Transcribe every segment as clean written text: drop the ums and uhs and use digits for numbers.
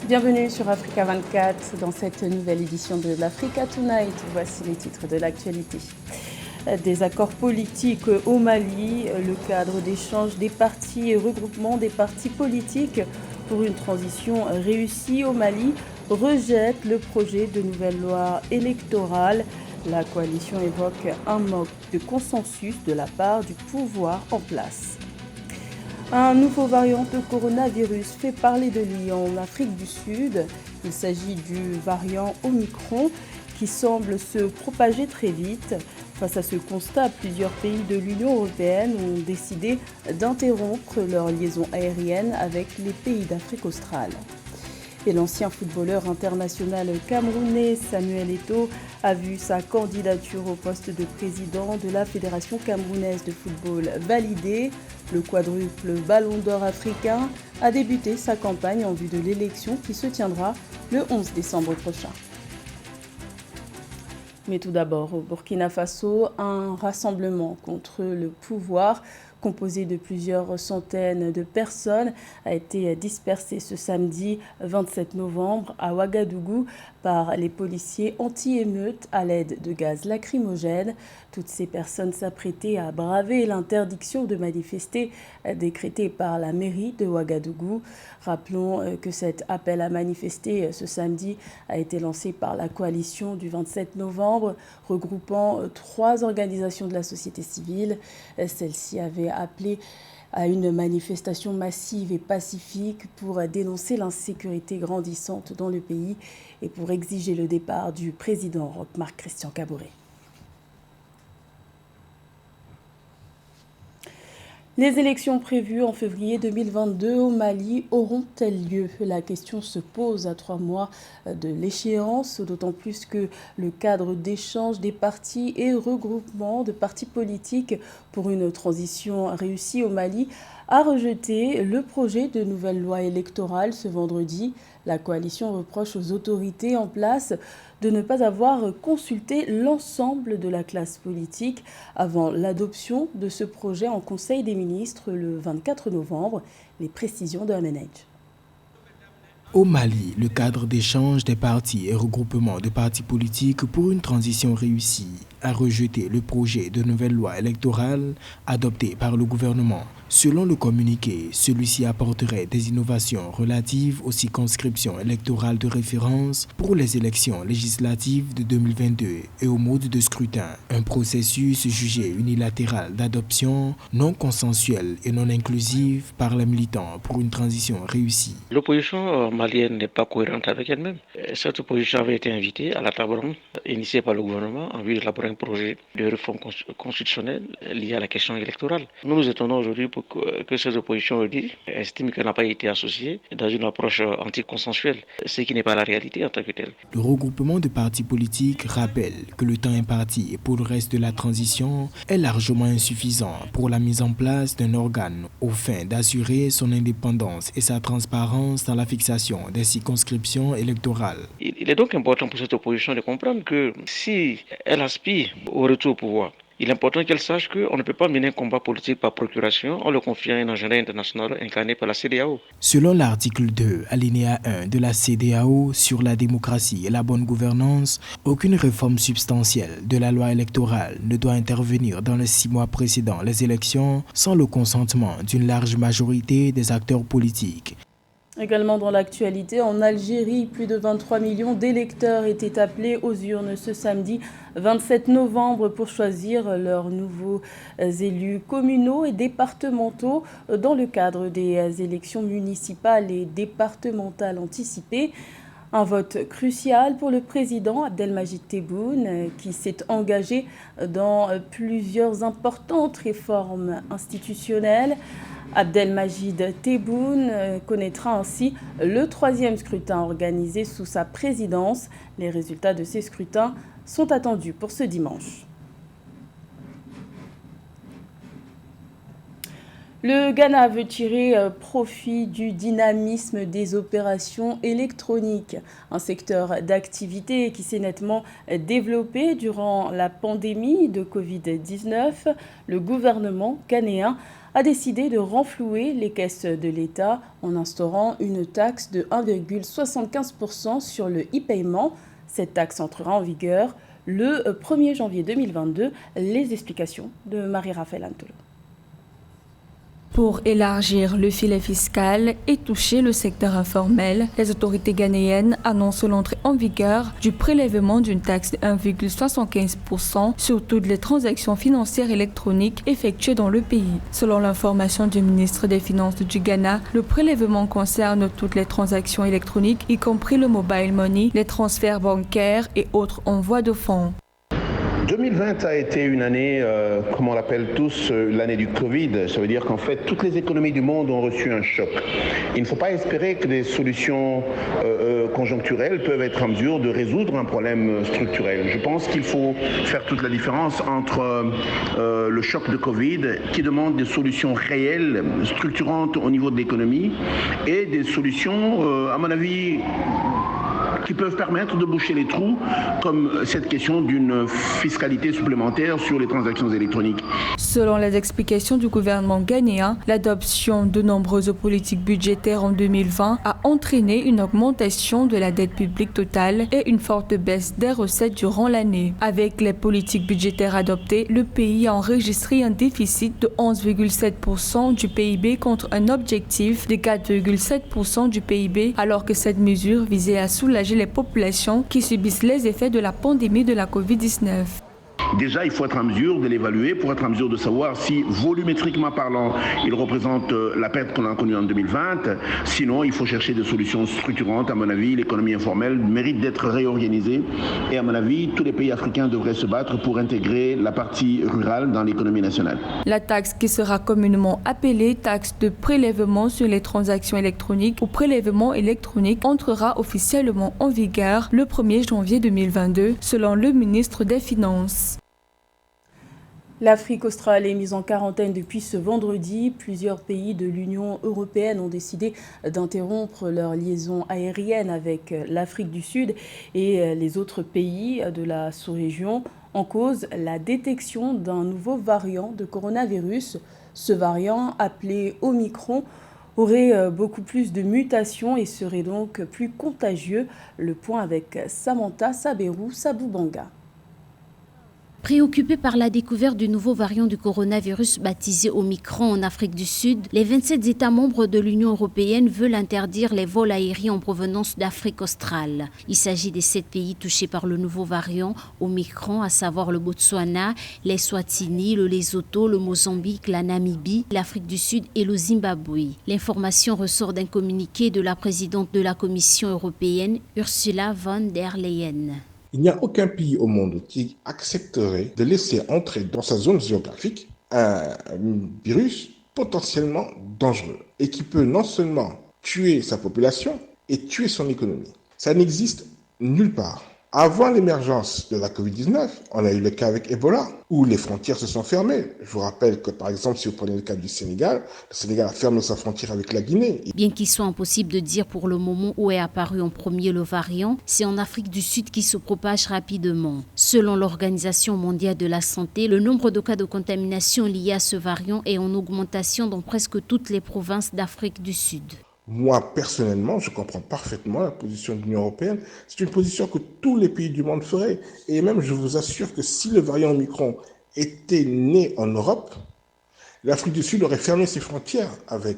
Bienvenue sur Africa 24 dans cette nouvelle édition de l'Africa Tonight. Voici les titres de l'actualité. Des accords politiques au Mali, le cadre d'échange des partis et regroupement des partis politiques pour une transition réussie au Mali rejette le projet de nouvelle loi électorale. La coalition évoque un manque de consensus de la part du pouvoir en place. Un nouveau variant de coronavirus fait parler de lui en Afrique du Sud. Il s'agit du variant Omicron qui semble se propager très vite. Face à ce constat, plusieurs pays de l'Union européenne ont décidé d'interrompre leurs liaisons aériennes avec les pays d'Afrique australe. Et l'ancien footballeur international camerounais Samuel Eto'o a vu sa candidature au poste de président de la Fédération camerounaise de football validée. Le quadruple Ballon d'Or africain a débuté sa campagne en vue de l'élection qui se tiendra le 11 décembre prochain. Mais tout d'abord, au Burkina Faso, un rassemblement contre le pouvoir composé de plusieurs centaines de personnes a été dispersé ce samedi 27 novembre à Ouagadougou par les policiers anti-émeutes à l'aide de gaz lacrymogène. Toutes ces personnes s'apprêtaient à braver l'interdiction de manifester décrétée par la mairie de Ouagadougou. Rappelons que cet appel à manifester ce samedi a été lancé par la coalition du 27 novembre, regroupant 3 organisations de la société civile. Celle-ci avait appelé à une manifestation massive et pacifique pour dénoncer l'insécurité grandissante dans le pays et pour exiger le départ du président Roch-Marc Christian Kaboré. Les élections prévues en février 2022 au Mali auront-elles lieu? La question se pose à 3 mois de l'échéance, d'autant plus que le cadre d'échange des partis et regroupement de partis politiques pour une transition réussie au Mali a rejeté le projet de nouvelle loi électorale ce vendredi. La coalition reproche aux autorités en place de ne pas avoir consulté l'ensemble de la classe politique avant l'adoption de ce projet en Conseil des ministres le 24 novembre. Les précisions de Amenage. Au Mali, le cadre d'échange des partis et regroupements de partis politiques pour une transition réussie a rejeté le projet de nouvelle loi électorale adopté par le gouvernement. Selon le communiqué, celui-ci apporterait des innovations relatives aux circonscriptions électorales de référence pour les élections législatives de 2022 et au mode de scrutin. Un processus jugé unilatéral d'adoption, non consensuel et non inclusif par les militants pour une transition réussie. L'opposition malienne n'est pas cohérente avec elle-même. Cette opposition avait été invitée à la table ronde initiée par le gouvernement en vue d'élaborer un projet de réforme constitutionnelle lié à la question électorale. Nous nous étonnons aujourd'hui pour que cette opposition estime qu'elle n'a pas été associée dans une approche anticonsensuelle, ce qui n'est pas la réalité en tant que telle. Le regroupement de partis politiques rappelle que le temps imparti pour le reste de la transition est largement insuffisant pour la mise en place d'un organe aux fins d'assurer son indépendance et sa transparence dans la fixation des circonscriptions électorales. Il est donc important pour cette opposition de comprendre que si elle aspire au retour au pouvoir, il est important qu'elle sache qu'on ne peut pas mener un combat politique par procuration en le confiant à un agenda international incarné par la CEDEAO. Selon l'article 2, alinéa 1 de la CEDEAO sur la démocratie et la bonne gouvernance, aucune réforme substantielle de la loi électorale ne doit intervenir dans les 6 mois précédant les élections sans le consentement d'une large majorité des acteurs politiques. Également dans l'actualité, en Algérie, plus de 23 millions d'électeurs étaient appelés aux urnes ce samedi 27 novembre pour choisir leurs nouveaux élus communaux et départementaux dans le cadre des élections municipales et départementales anticipées. Un vote crucial pour le président Abdelmajid Tebboune qui s'est engagé dans plusieurs importantes réformes institutionnelles. Abdelmajid Tebboune connaîtra ainsi le 3e scrutin organisé sous sa présidence. Les résultats de ces scrutins sont attendus pour ce dimanche. Le Ghana veut tirer profit du dynamisme des opérations électroniques, un secteur d'activité qui s'est nettement développé durant la pandémie de Covid-19. Le gouvernement ghanéen a décidé de renflouer les caisses de l'État en instaurant une taxe de 1,75% sur le e-paiement. Cette taxe entrera en vigueur le 1er janvier 2022. Les explications de Marie-Raphaël Antolo. Pour élargir le filet fiscal et toucher le secteur informel, les autorités ghanéennes annoncent l'entrée en vigueur du prélèvement d'une taxe de 1,75% sur toutes les transactions financières électroniques effectuées dans le pays. Selon l'information du ministre des Finances du Ghana, le prélèvement concerne toutes les transactions électroniques, y compris le mobile money, les transferts bancaires et autres envois de fonds. 2020 a été une année, comme on l'appelle tous, l'année du Covid. Ça veut dire qu'en fait, toutes les économies du monde ont reçu un choc. Il ne faut pas espérer que des solutions conjoncturelles peuvent être en mesure de résoudre un problème structurel. Je pense qu'il faut faire toute la différence entre le choc de Covid, qui demande des solutions réelles, structurantes au niveau de l'économie, et des solutions, à mon avis, qui peuvent permettre de boucher les trous, comme cette question d'une fiscalité supplémentaire sur les transactions électroniques. Selon les explications du gouvernement ghanéen, l'adoption de nombreuses politiques budgétaires en 2020 a entraîné une augmentation de la dette publique totale et une forte baisse des recettes durant l'année. Avec les politiques budgétaires adoptées, le pays a enregistré un déficit de 11,7% du PIB contre un objectif de 4,7% du PIB, alors que cette mesure visait à soulager les populations qui subissent les effets de la pandémie de la Covid-19. Déjà, il faut être en mesure de l'évaluer pour être en mesure de savoir si, volumétriquement parlant, il représente la perte qu'on a connue en 2020. Sinon, il faut chercher des solutions structurantes. À mon avis, l'économie informelle mérite d'être réorganisée. Et à mon avis, tous les pays africains devraient se battre pour intégrer la partie rurale dans l'économie nationale. La taxe, qui sera communément appelée taxe de prélèvement sur les transactions électroniques ou prélèvement électronique, entrera officiellement en vigueur le 1er janvier 2022, selon le ministre des Finances. L'Afrique australe est mise en quarantaine depuis ce vendredi. Plusieurs pays de l'Union européenne ont décidé d'interrompre leur liaison aérienne avec l'Afrique du Sud et les autres pays de la sous-région. En cause, la détection d'un nouveau variant de coronavirus. Ce variant, appelé Omicron, aurait beaucoup plus de mutations et serait donc plus contagieux. Le point avec Samantha Saberou Saboubanga. Préoccupés par la découverte du nouveau variant du coronavirus baptisé Omicron en Afrique du Sud, les 27 États membres de l'Union européenne veulent interdire les vols aériens en provenance d'Afrique australe. Il s'agit des 7 pays touchés par le nouveau variant Omicron, à savoir le Botswana, les Swatini, le Lesotho, le Mozambique, la Namibie, l'Afrique du Sud et le Zimbabwe. L'information ressort d'un communiqué de la présidente de la Commission européenne, Ursula von der Leyen. Il n'y a aucun pays au monde qui accepterait de laisser entrer dans sa zone géographique un virus potentiellement dangereux et qui peut non seulement tuer sa population et tuer son économie. Ça n'existe nulle part. Avant l'émergence de la Covid-19, on a eu le cas avec Ebola, où les frontières se sont fermées. Je vous rappelle que, par exemple, si vous prenez le cas du Sénégal, le Sénégal a fermé sa frontière avec la Guinée. Bien qu'il soit impossible de dire pour le moment où est apparu en premier le variant, c'est en Afrique du Sud qui se propage rapidement. Selon l'Organisation mondiale de la santé, le nombre de cas de contamination liés à ce variant est en augmentation dans presque toutes les provinces d'Afrique du Sud. Moi, personnellement, je comprends parfaitement la position de l'Union européenne. C'est une position que tous les pays du monde feraient. Et même, je vous assure que si le variant Omicron était né en Europe, l'Afrique du Sud aurait fermé ses frontières avec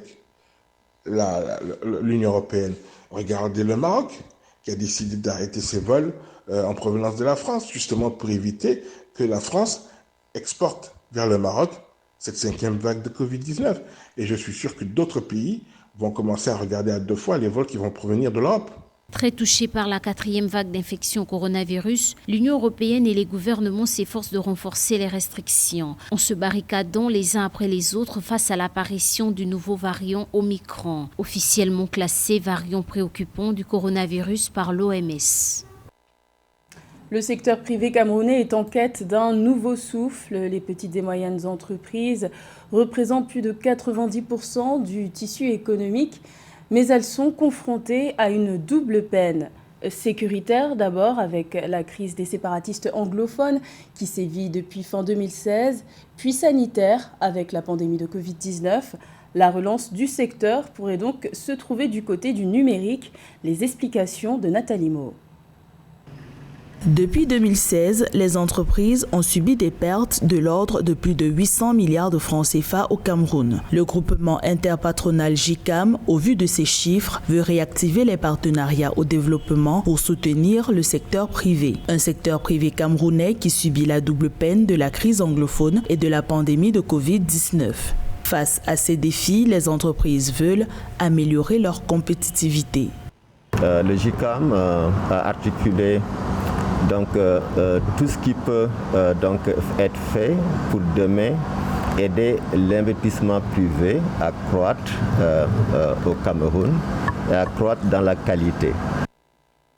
l'Union européenne. Regardez le Maroc, qui a décidé d'arrêter ses vols en provenance de la France, justement pour éviter que la France exporte vers le Maroc cette 5e vague de Covid-19. Et je suis sûr que d'autres pays vont commencer à regarder à 2 fois les vols qui vont provenir de l'Europe. Très touchés par la 4e vague d'infection coronavirus, l'Union européenne et les gouvernements s'efforcent de renforcer les restrictions, en se barricadant les uns après les autres face à l'apparition du nouveau variant Omicron, officiellement classé variant préoccupant du coronavirus par l'OMS. Le secteur privé camerounais est en quête d'un nouveau souffle. Les petites et moyennes entreprises représentent plus de 90% du tissu économique, mais elles sont confrontées à une double peine. Sécuritaire d'abord, avec la crise des séparatistes anglophones qui sévit depuis fin 2016, puis sanitaire avec la pandémie de Covid-19. La relance du secteur pourrait donc se trouver du côté du numérique. Les explications de Nathalie Mo. Depuis 2016, les entreprises ont subi des pertes de l'ordre de plus de 800 milliards de francs CFA au Cameroun. Le groupement interpatronal JICAM, au vu de ces chiffres, veut réactiver les partenariats au développement pour soutenir le secteur privé. Un secteur privé camerounais qui subit la double peine de la crise anglophone et de la pandémie de Covid-19. Face à ces défis, les entreprises veulent améliorer leur compétitivité. Le JICAM a articulé tout ce qui peut être fait pour demain aider l'investissement privé à croître au Cameroun et à croître dans la qualité.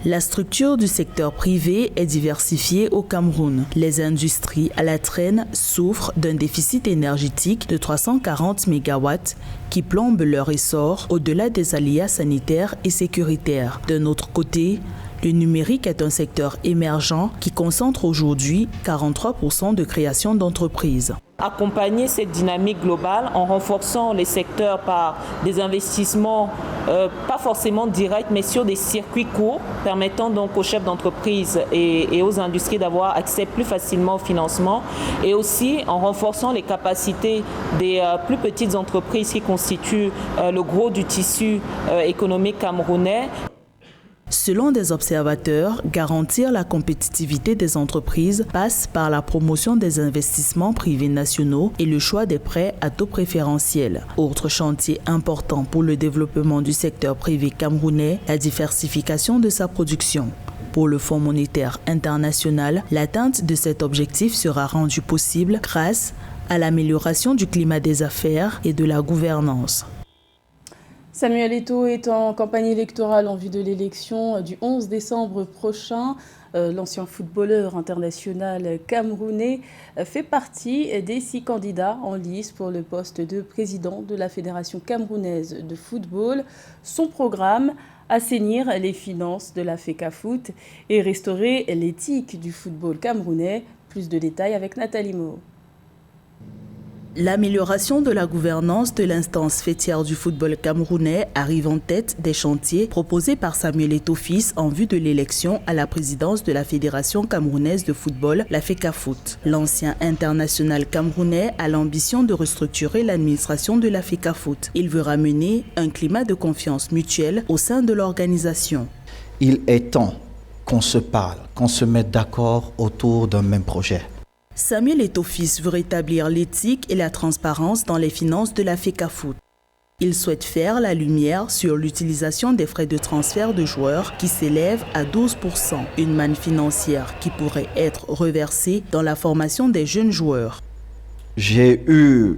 La structure du secteur privé est diversifiée au Cameroun. Les industries à la traîne souffrent d'un déficit énergétique de 340 MW qui plombe leur essor au-delà des aléas sanitaires et sécuritaires. D'un autre côté, le numérique est un secteur émergent qui concentre aujourd'hui 43% de création d'entreprises. Accompagner cette dynamique globale en renforçant les secteurs par des investissements pas forcément directs mais sur des circuits courts permettant donc aux chefs d'entreprise et aux industries d'avoir accès plus facilement au financement et aussi en renforçant les capacités des plus petites entreprises qui constituent le gros du tissu économique camerounais. Selon des observateurs, garantir la compétitivité des entreprises passe par la promotion des investissements privés nationaux et le choix des prêts à taux préférentiels. Autre chantier important pour le développement du secteur privé camerounais, la diversification de sa production. Pour le Fonds monétaire international, l'atteinte de cet objectif sera rendue possible grâce à l'amélioration du climat des affaires et de la gouvernance. Samuel Eto'o est en campagne électorale en vue de l'élection du 11 décembre prochain. L'ancien footballeur international camerounais fait partie des 6 candidats en lice pour le poste de président de la Fédération camerounaise de football. Son programme, assainir les finances de la FECAFOOT et restaurer l'éthique du football camerounais. Plus de détails avec Nathalie Mo. L'amélioration de la gouvernance de l'instance fêtière du football camerounais arrive en tête des chantiers proposés par Samuel Eto'o fils en vue de l'élection à la présidence de la Fédération camerounaise de football, la FECAFOOT. L'ancien international camerounais a l'ambition de restructurer l'administration de la FECAFOOT. Il veut ramener un climat de confiance mutuelle au sein de l'organisation. Il est temps qu'on se parle, qu'on se mette d'accord autour d'un même projet. Samuel Eto'o fils veut rétablir l'éthique et la transparence dans les finances de la FECAFOOT. Il souhaite faire la lumière sur l'utilisation des frais de transfert de joueurs qui s'élèvent à 12%, une manne financière qui pourrait être reversée dans la formation des jeunes joueurs. J'ai eu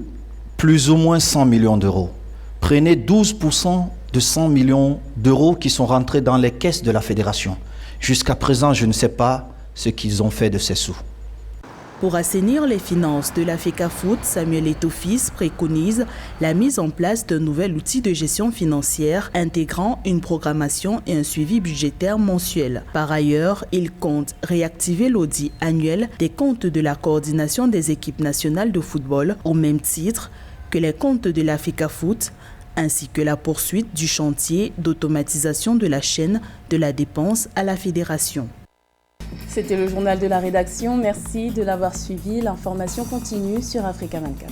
plus ou moins 100 millions d'euros. Prenez 12% de 100 millions d'euros qui sont rentrés dans les caisses de la fédération. Jusqu'à présent, je ne sais pas ce qu'ils ont fait de ces sous. Pour assainir les finances de la FECAFOOT, Samuel Eto'o fils préconise la mise en place d'un nouvel outil de gestion financière intégrant une programmation et un suivi budgétaire mensuel. Par ailleurs, il compte réactiver l'audit annuel des comptes de la coordination des équipes nationales de football au même titre que les comptes de la FECAFOOT, ainsi que la poursuite du chantier d'automatisation de la chaîne de la dépense à la fédération. C'était le journal de la rédaction. Merci de l'avoir suivi. L'information continue sur Africa 24.